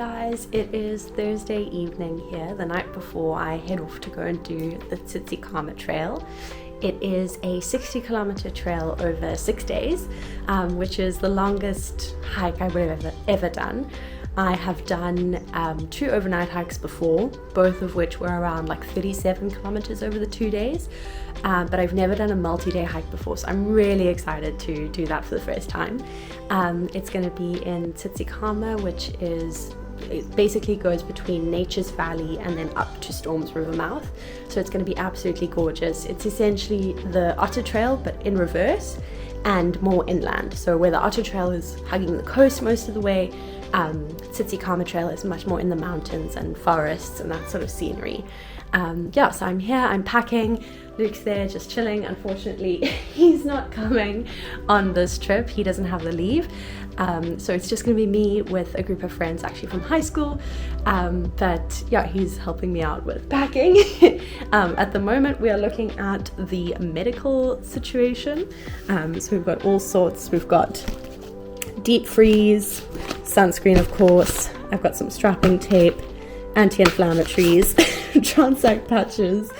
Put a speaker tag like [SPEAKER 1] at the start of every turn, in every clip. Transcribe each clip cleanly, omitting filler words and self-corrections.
[SPEAKER 1] guys, it is Thursday evening here, the night before I head off to go and do the Tsitsikamma Trail. It is a 60-kilometer trail over 6 days, which is the longest hike I would have ever done. I have done 2 overnight hikes before, both of which were around like 37 kilometers over the 2 days, but I've never done a multi-day hike before, so I'm really excited to do that for the first time. It's going to be in Tsitsikamma, which it basically goes between Nature's Valley and then up to Storm's River mouth, so it's going to be absolutely gorgeous. It's essentially the Otter Trail but in reverse and more inland, so where the Otter Trail is hugging the coast most of the way, Tsitsikamma Trail is much more in the mountains and forests and that sort of scenery. So I'm here, I'm packing. Luke's there just chilling. Unfortunately, he's not coming on this trip. He doesn't have the leave. So it's just going to be me with a group of friends actually from high school. But yeah, he's helping me out with packing. At the moment, we are looking at the medical situation. So we've got all sorts. We've got deep freeze, sunscreen, of course. I've got some strapping tape, anti-inflammatories, Transact patches,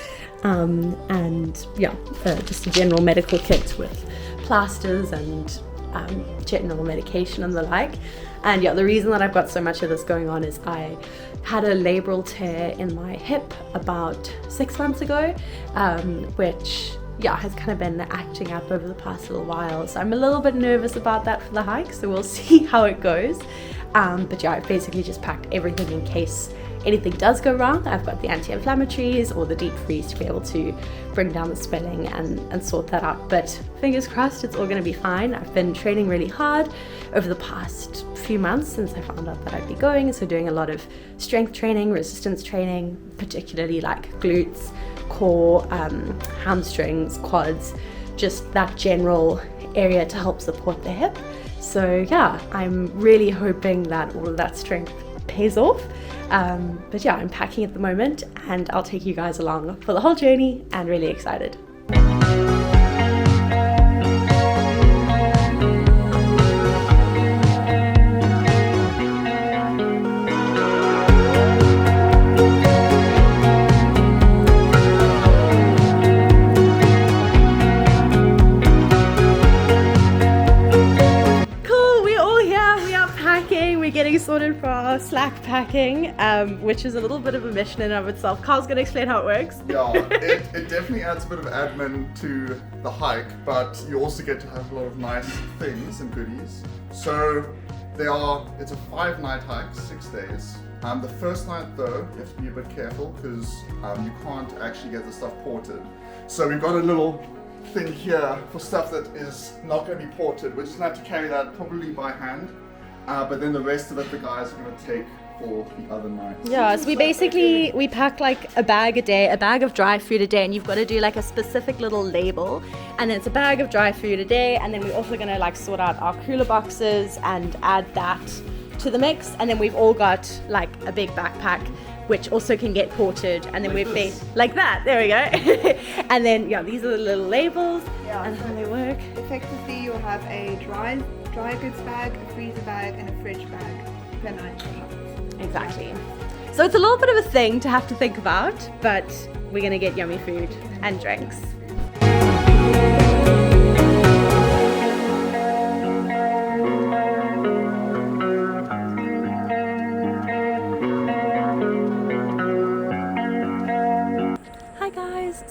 [SPEAKER 1] and just a general medical kit with plasters and general medication and the like. And yeah, the reason that I've got so much of this going on is I had a labral tear in my hip about 6 months ago, which has kind of been acting up over the past little while. So I'm a little bit nervous about that for the hike, so we'll see how it goes. But yeah, I've basically just packed everything in case anything does go wrong. I've got the anti-inflammatories or the deep freeze to be able to bring down the swelling and sort that out. But fingers crossed, it's all going to be fine. I've been training really hard over the past few months since I found out that I'd be going. So doing a lot of strength training, resistance training, particularly like glutes, core, hamstrings, quads, just that general area to help support the hip. So yeah, I'm really hoping that all of that strength pays off. But yeah, I'm packing at the moment and I'll take you guys along for the whole journey and really excited. Getting sorted for our Slackpacking, which is a little bit of a mission in and of itself. Carl's going to explain how it works.
[SPEAKER 2] Yeah, it definitely adds a bit of admin to the hike, but you also get to have a lot of nice things and goodies. So it's a 5-night hike, 6 days. The first night though, you have to be a bit careful because you can't actually get the stuff ported. So we've got a little thing here for stuff that is not going to be ported. We're just going to have to carry that probably by hand. But then the rest of it, the guys are going to take for the other nights.
[SPEAKER 1] Yeah, so we pack like a bag a day, a bag of dry food a day, and you've got to do like a specific little label. And then it's a bag of dry food a day, and then we're also going to like sort out our cooler boxes and add that to the mix. And then we've all got like a big backpack, which also can get ported. And then like that, there we go. And then, these are the little labels and how they work.
[SPEAKER 3] Effectively, you'll have a dry goods bag, a freezer bag, and a fridge bag per night.
[SPEAKER 1] Exactly. So it's a little bit of a thing to have to think about, but we're going to get yummy food and drinks.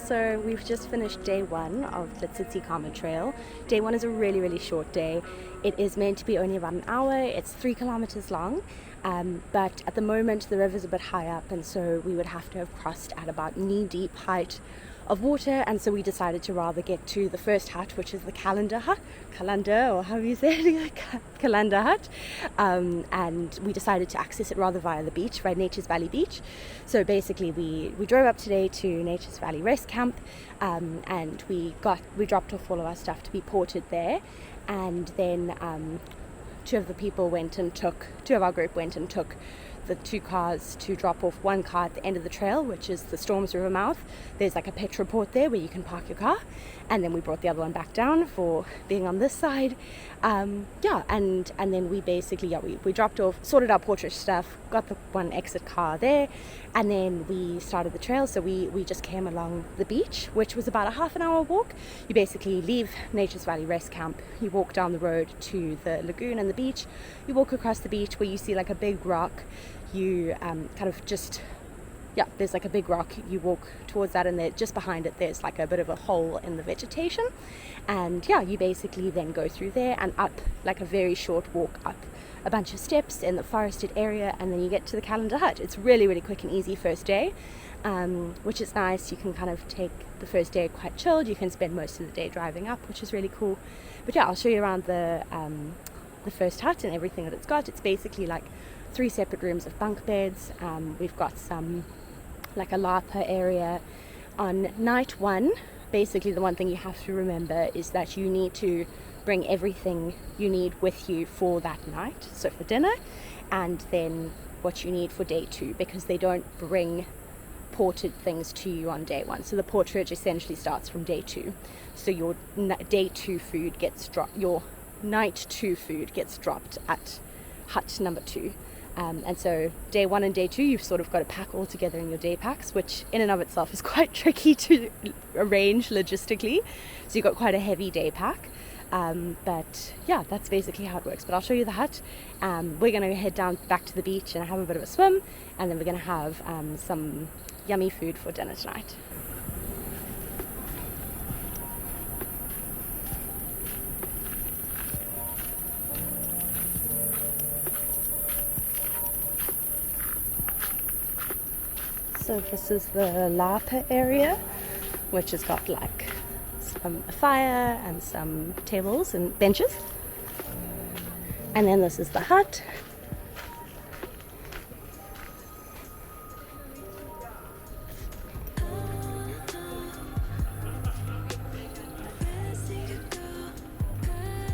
[SPEAKER 1] So we've just finished day 1 of the Tsitsikamma Trail. Day 1 is a really, really short day. It is meant to be only about an hour. It's 3 kilometers long, but at the moment the river's a bit high up, and so we would have to have crossed at about knee-deep height of water, and so we decided to rather get to the first hut, which is the calendar hut, or how you say it, calendar hut, and we decided to access it rather via the beach, right, Nature's Valley Beach. So basically we drove up today to Nature's Valley Rest Camp, and we dropped off all of our stuff to be ported there, and then two of our group went and took the 2 cars to drop off. One car at the end of the trail, which is the Storms River mouth. There's like a petro port there where you can park your car, and then we brought the other one back down for being on this side. And then we basically we dropped off, sorted our portrait stuff, got the one exit car there, and then we started the trail. So we just came along the beach, which was about a half an hour walk. You basically leave Nature's Valley Rest Camp, you walk down the road to the lagoon and the beach, you walk across the beach where you see like a big rock. You there's like a big rock, you walk towards that, and there, just behind it, there's like a bit of a hole in the vegetation, and you basically then go through there and up, like a very short walk up a bunch of steps in the forested area, and then you get to the calendar hut. It's really, really quick and easy first day, which is nice. You can kind of take the first day quite chilled. You can spend most of the day driving up, which is really cool. But I'll show you around the first hut and everything that it's got. It's basically like 3 separate rooms of bunk beds. We've got some like a lapa area. On night 1, basically the one thing you have to remember is that you need to bring everything you need with you for that night, so for dinner, and then what you need for day 2, because they don't bring ported things to you on day 1. So the porterage essentially starts from day 2. So your day 2 food gets dropped, your night 2 food gets dropped at hut number 2. And so day 1 and day 2, you've sort of got to pack all together in your day packs, which in and of itself is quite tricky to arrange logistically. So you've got quite a heavy day pack. But that's basically how it works. But I'll show you the hut. We're going to head down back to the beach and have a bit of a swim, and then we're going to have some yummy food for dinner tonight. So this is the lapa area, which has got like a fire and some tables and benches. And then this is the hut.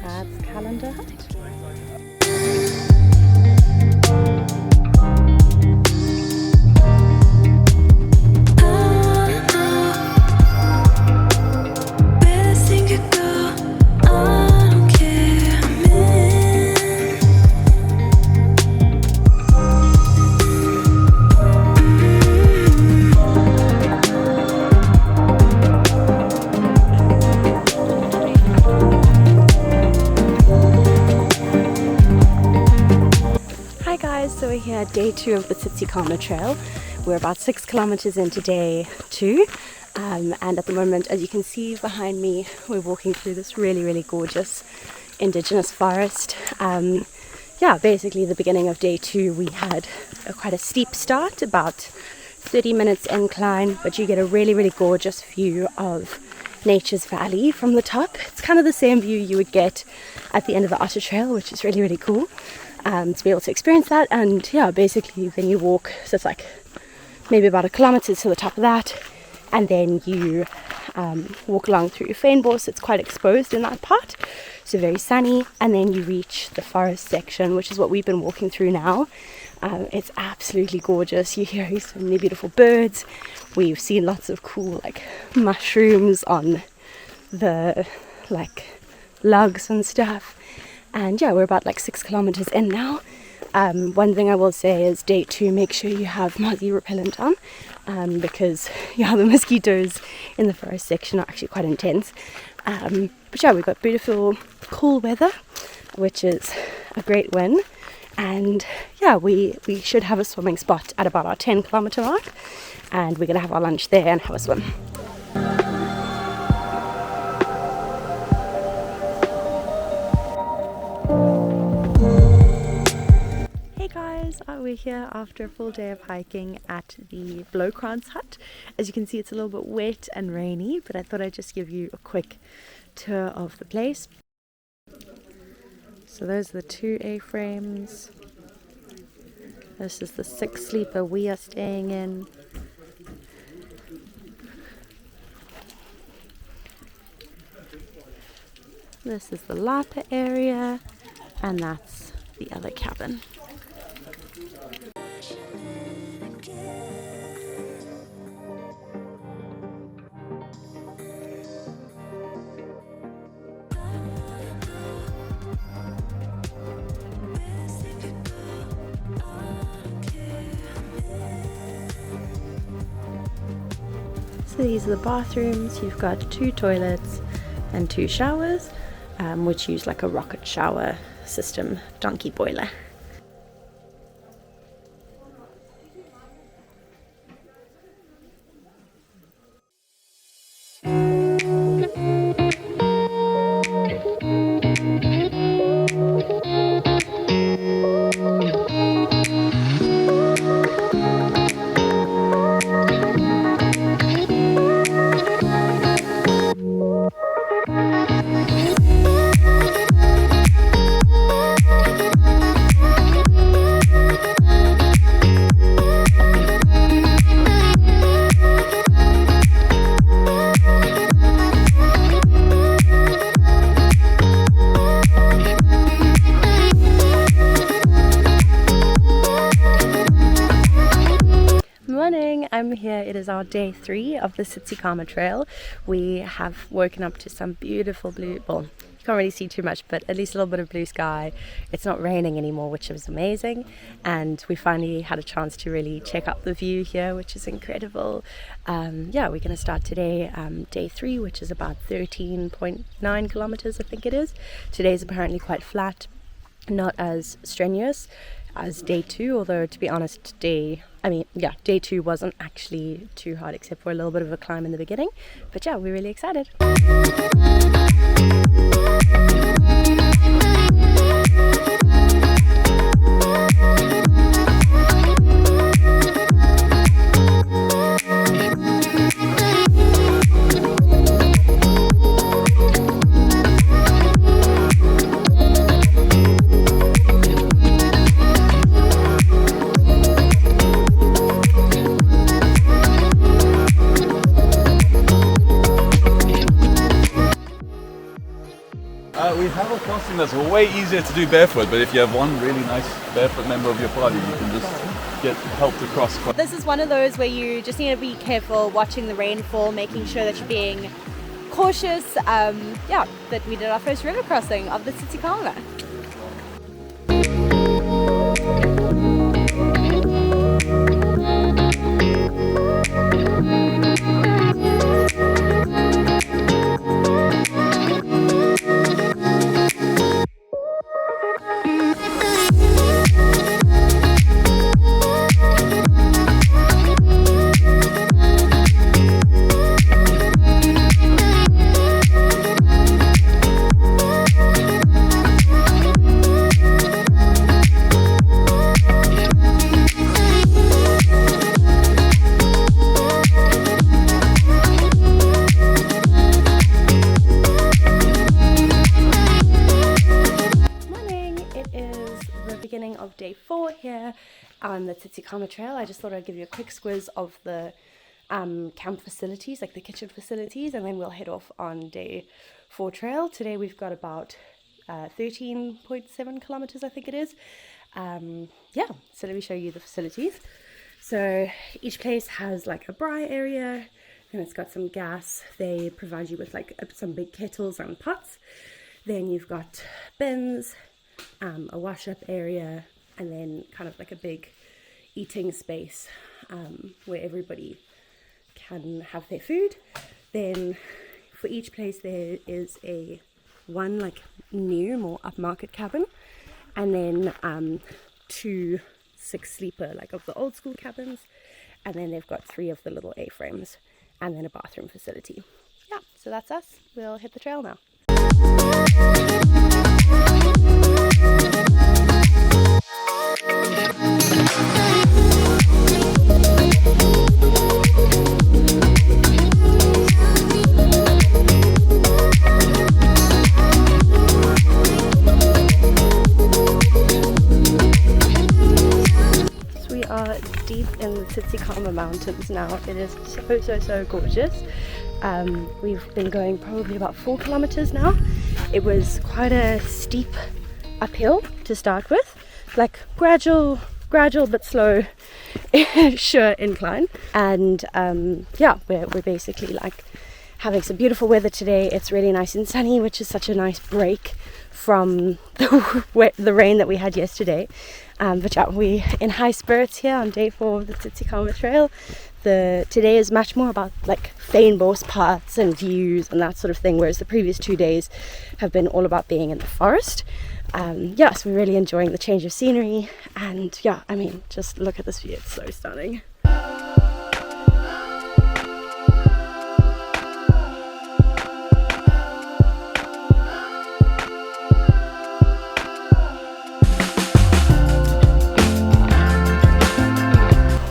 [SPEAKER 1] That's calendar hut. So we're here at day 2 of the Tsitsikamma Trail. We're about 6 kilometers into day 2, and at the moment, as you can see behind me, we're walking through this really, really gorgeous indigenous forest. Basically the beginning of day 2 we had quite a steep start, about 30 minutes incline, but you get a really, really gorgeous view of Nature's Valley from the top. It's kind of the same view you would get at the end of the Otter Trail, which is really, really cool. To be able to experience that. And basically then you walk, so it's like maybe about 1 kilometer to the top of that, and then you walk along through Fynbos. It's quite exposed in that part, so very sunny, and then you reach the forest section, which is what we've been walking through now. It's absolutely gorgeous. You hear so many beautiful birds. We've seen lots of cool like mushrooms on the like lugs and stuff. And we're about like 6 kilometers in now. One thing I will say is day 2, make sure you have mozzie repellent on, because the mosquitoes in the forest section are actually quite intense. But we've got beautiful cool weather, which is a great win. And we should have a swimming spot at about our 10 kilometer mark, and we're gonna have our lunch there and have a swim. We're here after a full day of hiking at the Blowkrantz hut. As you can see, it's a little bit wet and rainy, but I thought I'd just give you a quick tour of the place. So those are the 2 A-frames. This is the 6 sleeper we are staying in. This is the lapa area, and that's the other cabin. So these are the bathrooms. You've got 2 toilets and 2 showers, which use like a rocket shower system, donkey boiler. I'm here. It is our day 3 of the Tsitsikamma Trail. We have woken up to some beautiful blue, well, you can't really see too much, but at least a little bit of blue sky. It's not raining anymore, which is amazing, and we finally had a chance to really check out the view here, which is incredible. Yeah, we're going to start today, day 3, which is about 13.9 kilometers, I think it is. Today's apparently quite flat, not as strenuous as day 2, although to be honest, day 2 wasn't actually too hard except for a little bit of a climb in the beginning. But yeah, we're really excited.
[SPEAKER 4] We have a crossing that's way easier to do barefoot, but if you have one really nice barefoot member of your party, you can just get help to cross.
[SPEAKER 5] This is one of those where you just need to be careful, watching the rainfall, making sure that you're being cautious. Yeah, but we did our first river crossing of the Tsitsikamma. Of day 4 here on the Tsitsikamma Trail. I just thought I'd give you a quick squiz of the camp facilities, like the kitchen facilities, and then we'll head off on day 4 trail. Today we've got about 13.7 kilometers, I think it is. Yeah, so let me show you the facilities. So each place has like a braai area, and it's got some gas. They provide you with like some big kettles and pots. Then you've got bins, a wash-up area, and then kind of like a big eating space where everybody can have their food. Then for each place there is one like new, more upmarket cabin, and then 2 6-sleeper like of the old school cabins, and then they've got 3 of the little A-frames, and then a bathroom facility. Yeah, so that's us. We'll hit the trail now. We are deep in the Tsitsikamma Mountains now. It is so gorgeous. We've been going probably about 4 kilometers now. It was quite a steep uphill to start with, like gradual but slow, sure incline. And yeah, we're basically like having some beautiful weather today. It's really nice and sunny, which is such a nice break from the rain that we had yesterday. But yeah, we're in high spirits here on day 4 of the Tsitsikamma Trail. today is much more about like Fynbos paths and views and that sort of thing, whereas the previous 2 days have been all about being in the forest. So we're really enjoying the change of scenery, and yeah, I mean, just look at this view, it's so stunning.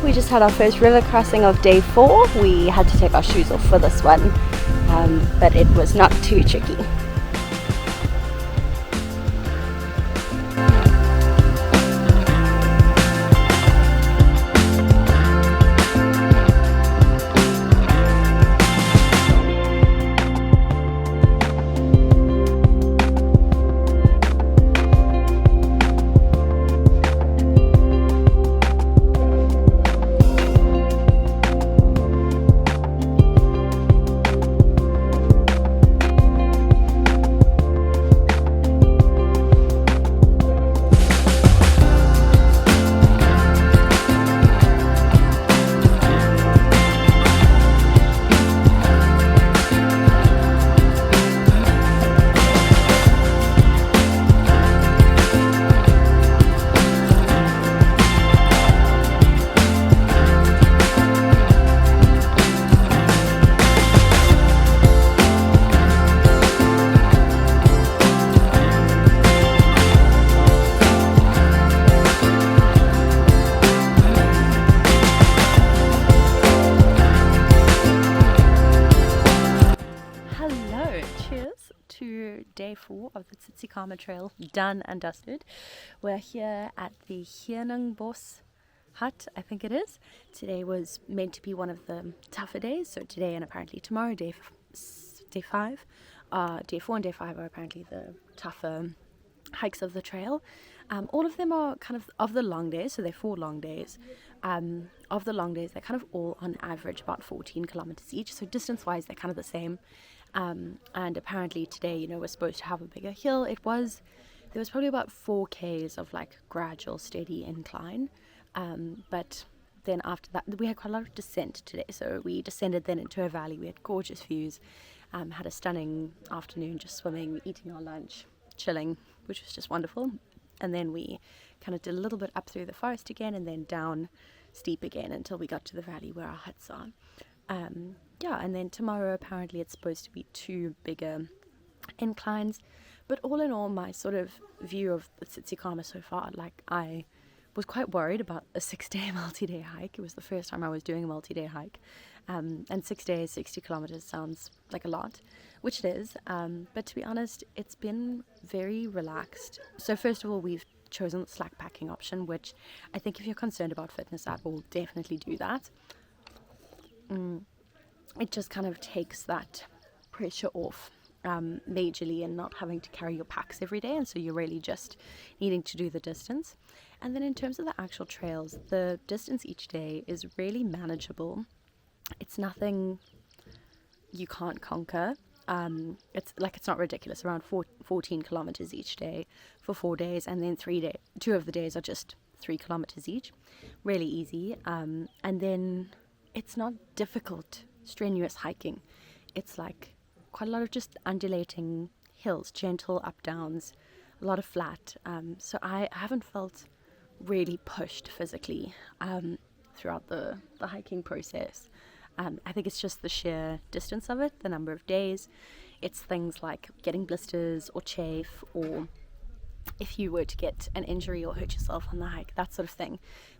[SPEAKER 5] We just had our first river crossing of day 4. We had to take our shoes off for this one, but it was not too tricky. Day 4 of the Tsitsikamma Trail done and dusted. We're here at the Bos hut, I think it is. Today was meant to be one of the tougher days, so today and apparently tomorrow, day 5, day 4 and day 5 are apparently the tougher hikes of the trail. All of them are kind of the long days, so they're 4 long days. Of the long days, they're kind of all on average about 14 kilometers each, so distance wise they're kind of the same. And apparently today, we're supposed to have a bigger hill. There was probably about 4 k's of like gradual steady incline, but then after that we had quite a lot of descent today, so we descended then into a valley. We had gorgeous views, had a stunning afternoon just swimming, eating our lunch, chilling, which was just wonderful. And then we kind of did a little bit up through the forest again and then down steep again until we got to the valley where our huts are. And then tomorrow apparently it's supposed to be 2 bigger inclines, but all in all, my sort of view of the Tsitsikamma so far, like, I was quite worried about a 6-day multi-day hike. It was the first time I was doing a multi-day hike, and 6 days, 60 kilometers sounds like a lot, which it is, but to be honest, it's been very relaxed. So first of all, we've chosen the Slackpacking option, which I think if you're concerned about fitness at all, definitely do that. It just kind of takes that pressure off majorly, and not having to carry your packs every day, and so you're really just needing to do the distance. And then in terms of the actual trails, the distance each day is really manageable. It's nothing you can't conquer. It's not ridiculous, around 14 kilometers each day for 4 days, and then 2 of the days are just 3 kilometers each, really easy. And then it's not difficult, strenuous hiking. It's like quite a lot of just undulating hills, gentle up downs, a lot of flat. So I haven't felt really pushed physically throughout the hiking process. I think it's just the sheer distance of it, the number of days. It's things like getting blisters or chafe, or if you were to get an injury or hurt yourself on the hike, that sort of thing.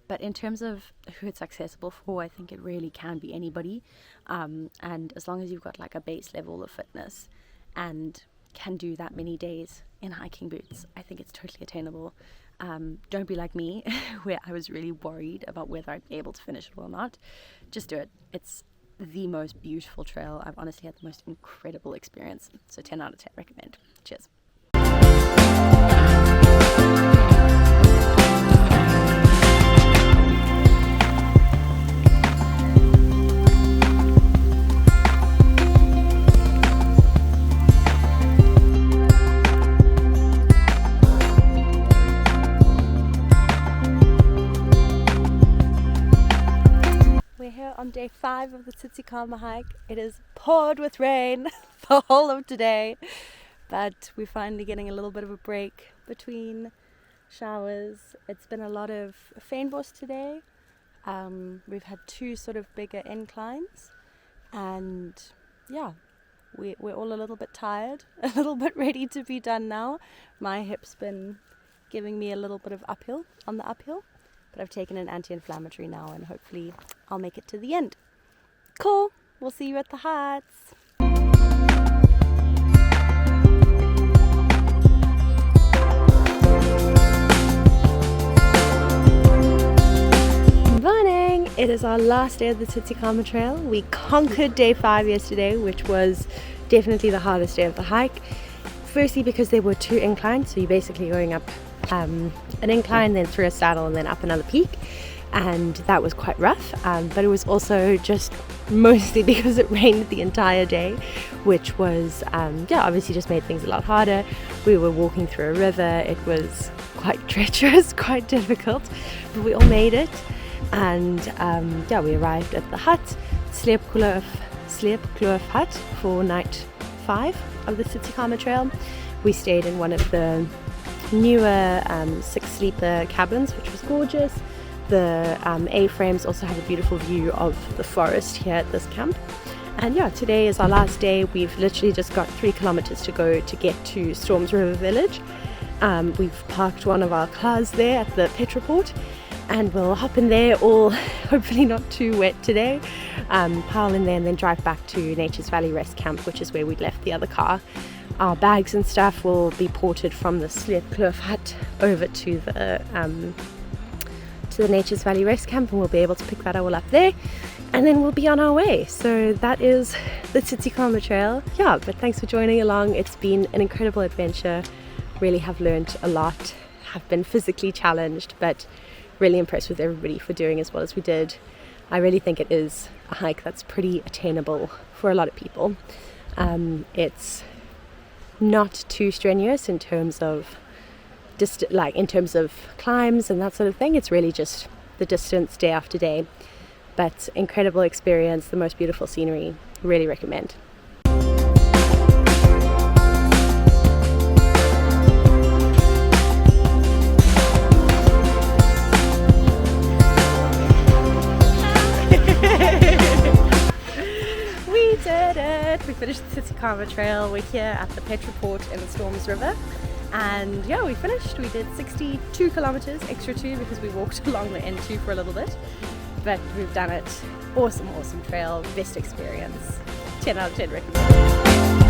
[SPEAKER 5] But in terms of who it's accessible for, I think it really can be anybody. And as long as you've got like a base level of fitness and can do that many days in hiking boots, I think it's totally attainable. Don't be like me, where I was really worried about whether I'd be able to finish it or not. Just do it. It's the most beautiful trail. I've honestly had the most incredible experience. So 10 out of 10 recommend. Cheers. day 5 of the Tsitsikamma hike. It is poured with rain the whole of today, but we're finally getting a little bit of a break between showers. It's been a lot of feinbos today. We've had 2 sort of bigger inclines, and yeah, we're all a little bit tired, a little bit ready to be done now. My hip's been giving me a little bit of uphill, but I've taken an anti-inflammatory now, and hopefully I'll make it to the end. Cool, we'll see you at the huts. Morning! It is our last day of the Tsitsikamma Trail. We conquered day 5 yesterday, which was definitely the hardest day of the hike. Firstly, because there were 2 inclines, so you're basically going up an incline, then through a saddle, and then up another peak, and that was quite rough, but it was also just mostly because it rained the entire day, which was obviously just made things a lot harder. We were walking through a river. It was quite treacherous, quite difficult, but we all made it, and we arrived at the hut, Slackpacking hut, for night 5 of the Tsitsikamma Trail. We stayed in one of the newer 6-sleeper cabins, which was gorgeous. The A-frames also have a beautiful view of the forest here at this camp. And today is our last day. We've literally just got 3 kilometers to go to get to Storms River Village. We've parked one of our cars there at the Petroport, and we'll hop in there, all hopefully not too wet today, pile in there, and then drive back to Nature's Valley Rest Camp, which is where we left the other car. Our bags and stuff will be ported from the Slackpacking hut over to the Nature's Valley Rest Camp, and we'll be able to pick that all up there, and then we'll be on our way. So that is the Tsitsikamma Trail. But thanks for joining along. It's been an incredible adventure. Really have learned a lot, have been physically challenged, but really impressed with everybody for doing as well as we did. I really think it is a hike that's pretty attainable for a lot of people. It's not too strenuous in terms of climbs and that sort of thing. It's really just the distance day after day, but incredible experience, the most beautiful scenery. Really recommend. We did it! We finished the Tsitsikamma Trail. We're here at the Petroport in the Storms River, and we finished. We did 62 kilometers, extra 2 because we walked along the N2 for a little bit, but we've done it. Awesome trail, best experience. 10 out of 10 recommend.